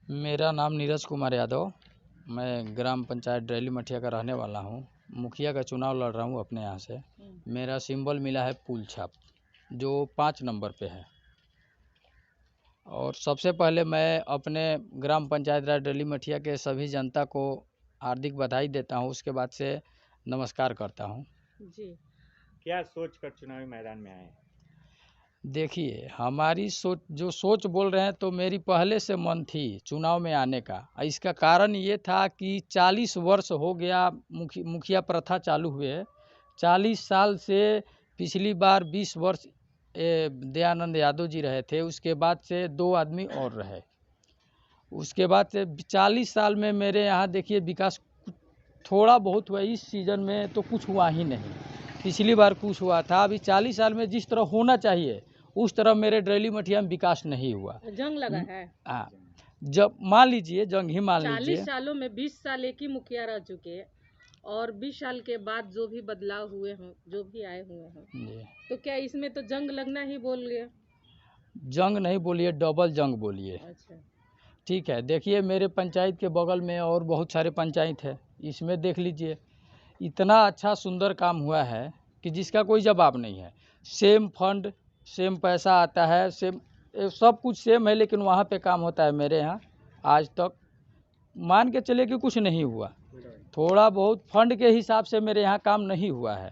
मेरा नाम नीरज कुमार यादव। मैं ग्राम पंचायत डरेली मठिया का रहने वाला हूँ। मुखिया का चुनाव लड़ रहा हूँ अपने यहाँ से। मेरा सिंबल मिला है पुल छाप, जो 5 नंबर पे है। और सबसे पहले मैं अपने ग्राम पंचायत राज डरेली मठिया के सभी जनता को हार्दिक बधाई देता हूँ। उसके बाद से नमस्कार करता हूँ जी। क्या सोच कर चुनावी मैदान में आए? देखिए, हमारी सोच बोल रहे हैं तो मेरी पहले से मन थी चुनाव में आने का। इसका कारण ये था कि 40 वर्ष हो गया मुखिया प्रथा चालू हुए। 40 साल से पिछली बार 20 वर्ष दयानंद यादव जी रहे थे। उसके बाद से 2 आदमी और रहे। उसके बाद से 40 साल में मेरे यहाँ देखिए विकास थोड़ा बहुत हुआ। इस सीज़न में तो कुछ हुआ ही नहीं। पिछली बार कुछ हुआ था। अभी 40 साल में जिस तरह होना चाहिए उस तरह मेरे डरेली मठिया में विकास नहीं हुआ। जंग लगा है। हाँ, जब मान लीजिए जंग ही मान लीजिए। 40 सालों में 20 साल एक ही मुखिया रह चुके और 20 साल के बाद जो भी बदलाव हुए हों, जो भी आए हुए हों, तो क्या इसमें तो जंग लगना ही बोल गया? जंग नहीं बोलिए, डबल जंग बोलिए। अच्छा, ठीक है। देखिए, मेरे पंचायत के बगल में और बहुत सारे पंचायत है। इसमें देख लीजिए, इतना अच्छा सुंदर काम हुआ है कि जिसका कोई जवाब नहीं है। सेम फंड, सेम पैसा आता है, सेम सब कुछ सेम है, लेकिन वहाँ पे काम होता है। मेरे यहाँ आज तक मान के चले कि कुछ नहीं हुआ। थोड़ा बहुत फंड के हिसाब से मेरे यहाँ काम नहीं हुआ है।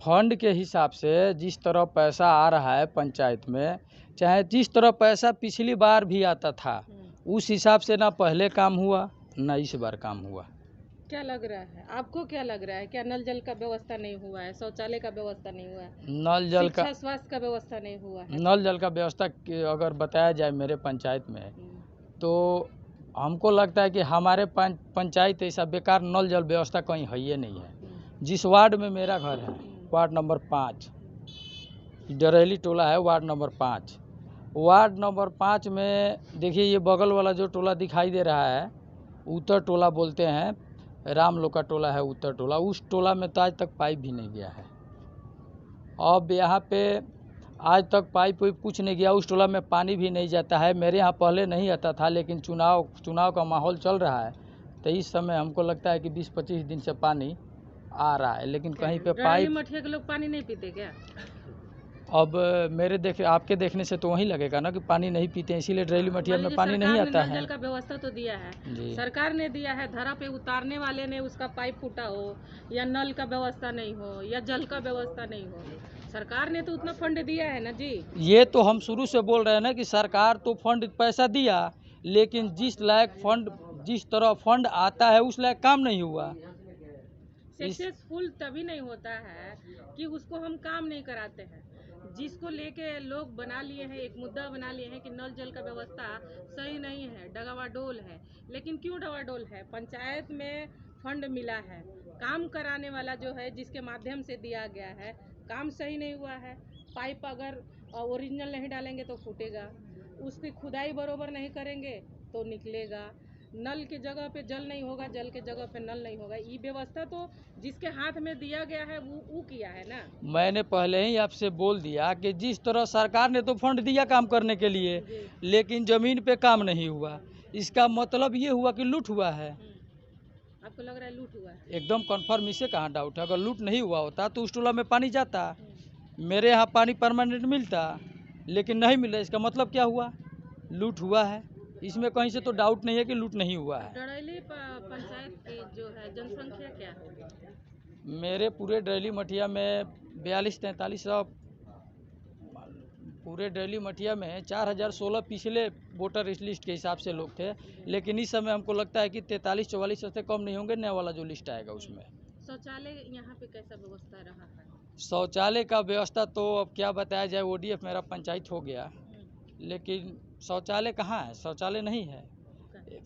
फंड के हिसाब से जिस तरह पैसा आ रहा है पंचायत में, चाहे जिस तरह पैसा पिछली बार भी आता था, उस हिसाब से ना पहले काम हुआ ना इस बार काम हुआ। क्या लग रहा है आपको? क्या लग रहा है? क्या नल जल का व्यवस्था नहीं हुआ है? शौचालय का व्यवस्था नहीं हुआ है? नल जल का, शिक्षा स्वास्थ्य का व्यवस्था नहीं हुआ है? नल जल का व्यवस्था अगर बताया जाए मेरे पंचायत में, तो हमको लगता है कि हमारे पंचायत ऐसा बेकार नल जल व्यवस्था कहीं है ही नहीं है। जिस वार्ड में मेरा घर है, वार्ड नंबर 5, डरेली टोला है, वार्ड नंबर 5। वार्ड नंबर 5 में देखिए, ये बगल वाला जो टोला दिखाई दे रहा है, उत्तर टोला बोलते हैं, राम लोका टोला है उत्तर टोला। उस टोला में तो आज तक पाइप भी नहीं गया है। अब यहाँ पे आज तक पाइप वाइप कुछ नहीं गया। उस टोला में पानी भी नहीं जाता है। मेरे यहाँ पहले नहीं आता था, लेकिन चुनाव का माहौल चल रहा है, तो इस समय हमको लगता है कि 20-25 दिन से पानी आ रहा है, लेकिन कहीं पे पाइप। मठिया के लोग पानी नहीं पीते क्या? अब आपके देखने से तो वही लगेगा ना कि पानी नहीं पीते, इसीलिए डरेली मठिया में पानी नहीं आता है। नल जल का व्यवस्था तो दिया है, सरकार ने दिया है। धरा पे उतारने वाले ने उसका पाइप फूटा हो, या नल का व्यवस्था नहीं हो, या जल का व्यवस्था नहीं हो, सरकार ने तो उतना फंड दिया है ना जी। ये तो हम शुरू से बोल रहे हैं ना कि सरकार तो फंड पैसा दिया, लेकिन जिस लायक फंड, जिस तरह फंड आता है उस लायक काम नहीं हुआ। सक्सेसफुल तभी नहीं होता है कि उसको हम काम नहीं कराते हैं। जिसको लेके लोग बना लिए हैं, एक मुद्दा बना लिए हैं कि नल जल का व्यवस्था सही नहीं है, डगावाडोल है। लेकिन क्यों डगावाडोल है? पंचायत में फंड मिला है, काम कराने वाला जो है जिसके माध्यम से दिया गया है, काम सही नहीं हुआ है। पाइप अगर ओरिजिनल नहीं डालेंगे तो फूटेगा, उसकी खुदाई बरोबर नहीं करेंगे तो निकलेगा। नल के जगह पे जल नहीं होगा, जल के जगह पे नल नहीं होगा। ये व्यवस्था तो जिसके हाथ में दिया गया है वो किया है ना। मैंने पहले ही आपसे बोल दिया कि जिस तरह सरकार ने तो फंड दिया काम करने के लिए, लेकिन जमीन पे काम नहीं हुआ। इसका मतलब ये हुआ कि लूट हुआ है। आपको लग रहा है लूट हुआ है? एकदम कन्फर्म, इसे कहाँ डाउट है। अगर लूट नहीं हुआ होता तो उस टोला में पानी जाता, मेरे यहाँ पानी परमानेंट मिलता, लेकिन नहीं मिला। इसका मतलब क्या हुआ? लूट हुआ है। इसमें कहीं से तो डाउट नहीं है कि लूट नहीं हुआ है। डरेली पंचायत की जो है जनसंख्या क्या है? मेरे पूरे डरेली मठिया में 42-4300, पूरे डरेली मठिया में 4016 पिछले वोटर लिस्ट के हिसाब से लोग थे, लेकिन इस समय हमको लगता है कि 43-44 से कम नहीं होंगे नया वाला जो लिस्ट आएगा उसमें। शौचालय यहाँ पे कैसा व्यवस्था रहा है? शौचालय का व्यवस्था तो अब क्या बताया जाए। ODF मेरा पंचायत हो गया, लेकिन शौचालय कहाँ है? शौचालय नहीं है।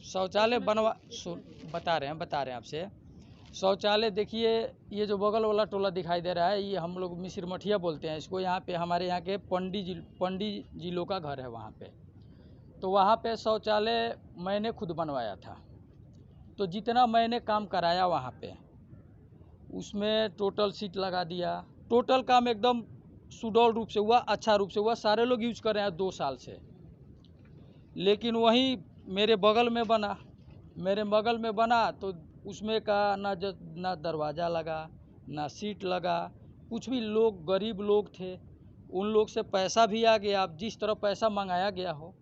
शौचालय बता रहे हैं आपसे। शौचालय देखिए, ये जो बगल वाला टोला दिखाई दे रहा है, ये हम लोग मिसिर मठिया बोलते हैं इसको। यहाँ पे हमारे यहाँ के पंडित जी लोग का घर है वहाँ पे। तो वहाँ पे शौचालय मैंने खुद बनवाया था। तो जितना मैंने काम कराया वहाँ पे, उसमें टोटल सीट लगा दिया। टोटल काम एकदम सुडौल रूप से हुआ, अच्छा रूप से हुआ, सारे लोग यूज कर रहे हैं 2 साल से। लेकिन वहीं मेरे बगल में बना तो उसमें का ना दरवाज़ा लगा, ना सीट लगा, कुछ भी। लोग गरीब लोग थे, उन लोग से पैसा भी आ गया। अब जिस तरह पैसा मंगाया गया हो,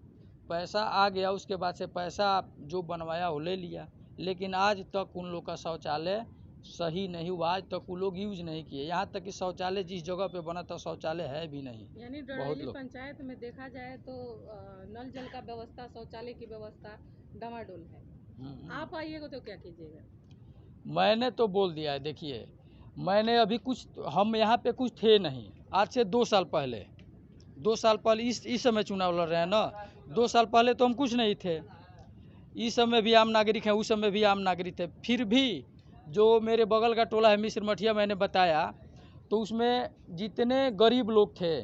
पैसा आ गया, उसके बाद से पैसा जो बनवाया वो ले लिया। लेकिन आज तक उन लोग का शौचालय सही नहीं हुआ, आज तक वो लोग यूज नहीं किए। यहाँ तक कि शौचालय जिस जगह पे बना था शौचालय है भी नहीं। यानी डरैली पंचायत में देखा जाए तो नल जल का व्यवस्था, शौचालय की व्यवस्था डमाडोल है। आप आइएगा तो क्या कीजिएगा? मैंने तो बोल दिया है। देखिए, मैंने अभी हम यहाँ पे कुछ थे नहीं। आज से 2 साल पहले इस समय चुनाव लड़ रहे हैं ना। 2 साल पहले तो हम कुछ नहीं थे। इस समय भी आम नागरिक हैं, उस समय भी आम नागरिक थे। फिर भी जो मेरे बगल का टोला है मिस्र मठिया, मैंने बताया तो उसमें जितने गरीब लोग थे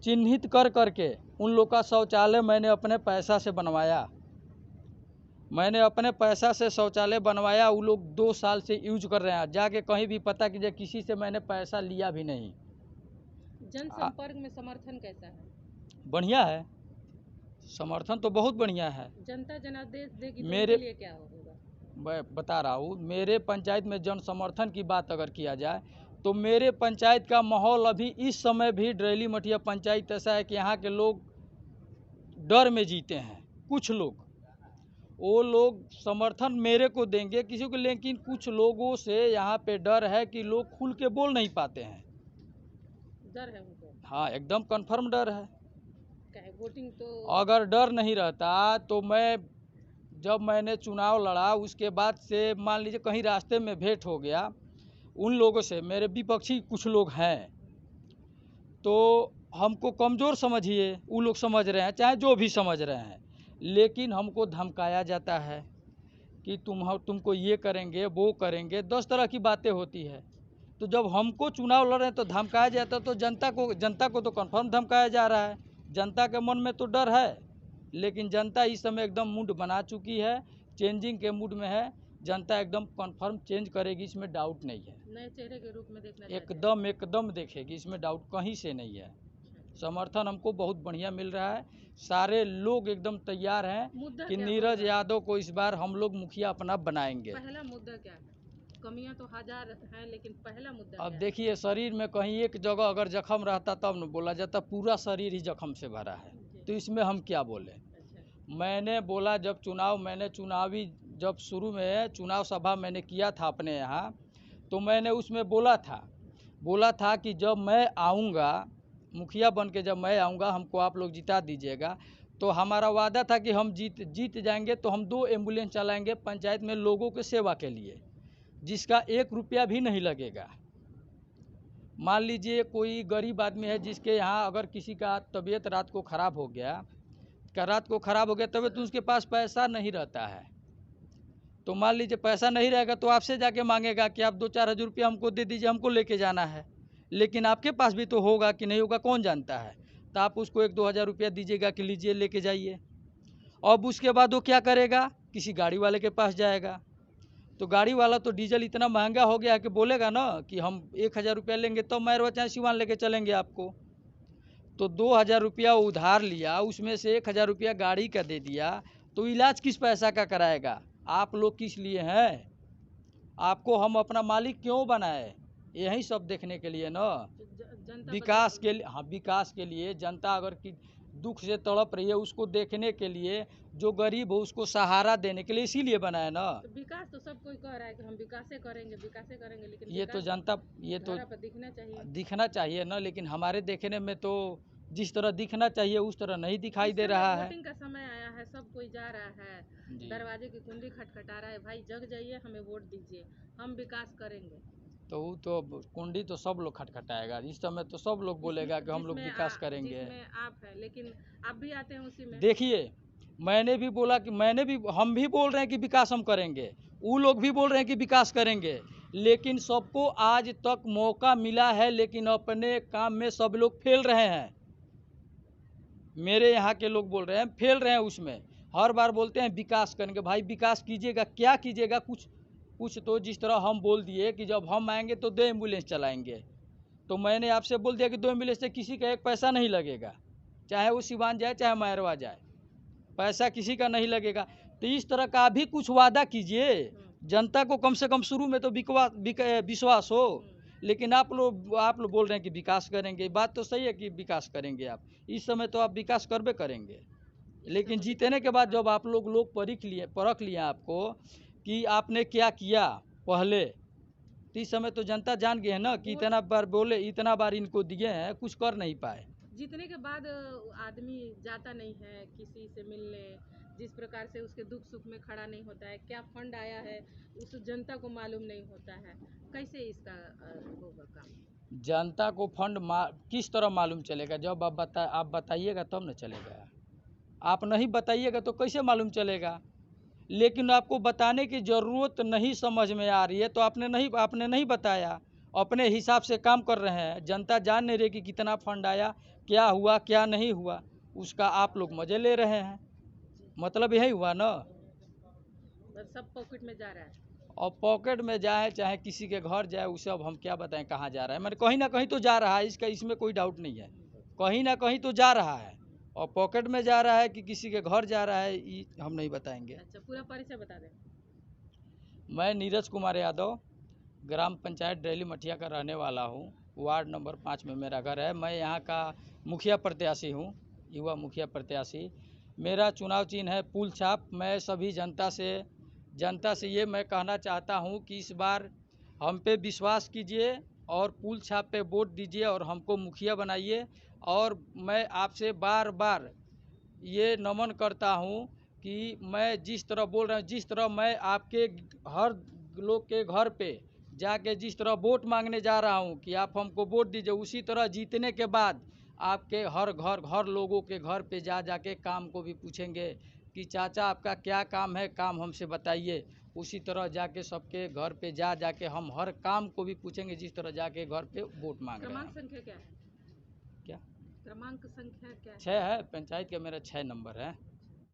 चिन्हित कर करके उन लोग का शौचालय मैंने अपने पैसा से बनवाया। शौचालय बनवाया। वो लोग 2 साल से यूज कर रहे हैं। जाके कहीं भी पता कीजिए, किसी से मैंने पैसा लिया भी नहीं। जनसंपर्क में समर्थन कैसा है? बढ़िया है, समर्थन तो बहुत बढ़िया है। जनता जनादेश देगी तो मेरे उनके लिए क्या होगा? मैं बता रहा हूँ, मेरे पंचायत में जन समर्थन की बात अगर किया जाए तो मेरे पंचायत का माहौल अभी इस समय भी डरेली मठिया पंचायत ऐसा है कि यहाँ के लोग डर में जीते हैं। कुछ लोग, वो लोग समर्थन मेरे को देंगे किसी को, लेकिन कुछ लोगों से यहाँ पे डर है कि लोग खुल के बोल नहीं पाते हैं। डर है उनको? हाँ, एकदम कन्फर्म डर है। वोटिंग तो अगर डर नहीं रहता तो जब मैंने चुनाव लड़ा उसके बाद से मान लीजिए कहीं रास्ते में भेंट हो गया उन लोगों से, मेरे विपक्षी कुछ लोग हैं, तो हमको कमज़ोर समझिए। वो लोग समझ रहे हैं, चाहे जो भी समझ रहे हैं, लेकिन हमको धमकाया जाता है कि तुमको ये करेंगे, वो करेंगे, 10 तरह की बातें होती है। तो जब हमको चुनाव लड़ रहे हैं तो धमकाया जाता है, तो जनता को तो कन्फर्म धमकाया जा रहा है। जनता के मन में तो डर है, लेकिन जनता इस समय एकदम मूड बना चुकी है, चेंजिंग के मूड में है। जनता एकदम कन्फर्म चेंज करेगी, इसमें डाउट नहीं है। नए चेहरे के रूप में देखना एकदम देखेगी, इसमें डाउट कहीं से नहीं है। समर्थन हमको बहुत बढ़िया मिल रहा है। सारे लोग एकदम तैयार हैं कि नीरज यादव को इस बार हम लोग मुखिया अपना बनाएंगे। पहला मुद्दा क्या है? कमियां तो हजार हैं, लेकिन पहला मुद्दा अब देखिए, शरीर में कहीं एक जगह अगर जख्म रहता तब न बोला जाता, पूरा शरीर ही जख्म से भरा है, तो इसमें हम क्या बोले। मैंने बोला चुनावी जब शुरू में चुनाव सभा मैंने किया था अपने यहाँ, तो मैंने उसमें बोला था कि जब मैं आऊँगा मुखिया बन के, जब मैं आऊँगा हमको आप लोग जिता दीजिएगा, तो हमारा वादा था कि हम जीत जाएंगे तो हम 2 एम्बुलेंस चलाएंगे पंचायत में लोगों के सेवा के लिए, जिसका 1 रुपया भी नहीं लगेगा। मान लीजिए कोई गरीब आदमी है जिसके यहाँ अगर किसी का तबीयत रात को ख़राब हो गया तबीयत, तो उसके पास पैसा नहीं रहता है, तो मान लीजिए पैसा नहीं रहेगा तो आपसे जाके मांगेगा कि आप 2-4 हज़ार रुपया हमको दे दीजिए, हमको लेके जाना है। लेकिन आपके पास भी तो होगा कि नहीं होगा, कौन जानता है। तो आप उसको 1-2 हज़ार रुपया दीजिएगा कि लीजिए लेके जाइए। अब उसके बाद वो क्या करेगा, किसी गाड़ी वाले के पास जाएगा, तो गाड़ी वाला तो डीजल इतना महंगा हो गया है कि बोलेगा ना कि हम 1,000 रुपया लेंगे तो मैरवा चाहे सिवान लेके चलेंगे आपको। तो 2,000 रुपया उधार लिया, उसमें से 1,000 रुपया गाड़ी का दे दिया, तो इलाज किस पैसा का कराएगा। आप लोग किस लिए हैं, आपको हम अपना मालिक क्यों बनाए, यही सब देखने के लिए ना। विकास के लिए, हाँ, विकास के लिए। जनता अगर कि दुख से तड़प रही है उसको देखने के लिए, जो गरीब हो उसको सहारा देने के लिए, इसीलिए बनाया ना। तो विकास तो सब कोई कह रहा है कि हम विकासे करेंगे, लेकिन ये तो जनता, ये तो दिखना चाहिए ना। लेकिन हमारे देखने में तो जिस तरह दिखना चाहिए उस तरह नहीं दिखाई दे रहा है। वोटिंग का समय आया है, सब कोई जा रहा है, दरवाजे की कुंडी खटखटा रहा है, भाई जग जाइए, हमें वोट दीजिए, हम विकास करेंगे। तो वो तो कुंडी तो सब लोग खटखटाएगा, इस समय तो सब लोग बोलेगा कि हम लोग विकास करेंगे। आप है, लेकिन आप भी आते हैं उसी में। देखिए, मैंने भी बोला कि हम भी बोल रहे हैं कि विकास हम करेंगे, वो लोग भी बोल रहे हैं कि विकास करेंगे, लेकिन सबको आज तक मौका मिला है, लेकिन अपने काम में सब लोग फेल रहे हैं। मेरे यहाँ के लोग बोल रहे हैं फेल रहे हैं उसमें। हर बार बोलते हैं विकास करेंगे, भाई विकास कीजिएगा, क्या कीजिएगा, कुछ कुछ तो जिस तरह हम बोल दिए कि जब हम आएंगे तो 2 एम्बुलेंस चलाएंगे, तो मैंने आपसे बोल दिया कि 2 एम्बुलेंस से किसी का 1 पैसा नहीं लगेगा, चाहे वो सिवान जाए चाहे मैरवा जाए, पैसा किसी का नहीं लगेगा। तो इस तरह का भी कुछ वादा कीजिए, जनता को कम से कम शुरू में तो विश्वास हो। लेकिन आप लोग बोल रहे हैं कि विकास करेंगे, बात तो सही है कि विकास करेंगे आप, इस समय तो आप विकास करबे करेंगे, लेकिन जीतने के बाद जब आप लोग परख लिए आपको कि आपने क्या किया पहले, तो इस समय तो जनता जान गई है ना कि इतना बार बोले, इतना बार इनको दिए हैं, कुछ कर नहीं पाए। जीतने के बाद आदमी जाता नहीं है किसी से मिलने, जिस प्रकार से उसके दुख सुख में खड़ा नहीं होता है, क्या फंड आया है उस जनता को मालूम नहीं होता है, कैसे इसका होगा काम? जनता को फंड किस तरह मालूम चलेगा? जब आप बताइएगा तब न चलेगा, आप नहीं बताइएगा तो कैसे मालूम चलेगा? लेकिन आपको बताने की ज़रूरत नहीं समझ में आ रही है, तो आपने नहीं बताया, अपने हिसाब से काम कर रहे हैं। जनता जान नहीं रही कि कितना फंड आया, क्या हुआ क्या नहीं हुआ, उसका आप लोग मज़े ले रहे हैं, मतलब यही हुआ ना। सब पॉकेट में जा रहा है, और पॉकेट में जाए चाहे किसी के घर जाए, उसे अब हम क्या बताएं कहाँ जा रहा है, मैंने कहीं ना कहीं तो जा रहा है, इसमें कोई डाउट नहीं है, कहीं ना कहीं तो जा रहा है, और पॉकेट में जा रहा है कि किसी के घर जा रहा है, ये हम नहीं बताएंगे। अच्छा, पूरा परिचय बता दें। मैं नीरज कुमार यादव, ग्राम पंचायत डेली मठिया का रहने वाला हूँ, वार्ड नंबर 5 में मेरा घर है। मैं यहाँ का मुखिया प्रत्याशी हूँ, युवा मुखिया प्रत्याशी। मेरा चुनाव चिन्ह है पुल छाप। मैं सभी जनता से ये मैं कहना चाहता हूँ कि इस बार हम पे विश्वास कीजिए और पुल छाप पे वोट दीजिए और हमको मुखिया बनाइए। और मैं आपसे बार बार ये नमन करता हूँ कि मैं जिस तरह बोल रहा हूँ, जिस तरह मैं आपके हर लोग के घर पे जाके जिस तरह वोट मांगने जा रहा हूँ कि आप हमको वोट दीजिए, उसी तरह जीतने के बाद आपके हर लोगों के घर पे जाके काम को भी पूछेंगे कि चाचा आपका क्या काम है, काम हमसे बताइए। उसी तरह जाके सबके घर पे जाके हम हर काम को भी पूछेंगे, जिस तरह जाके घर पे वोट मांग रहे हैं। क्रमांक संख्या क्या है? क्या क्रमांक संख्या क्या है? 6 है, पंचायत का मेरा 6 नंबर है।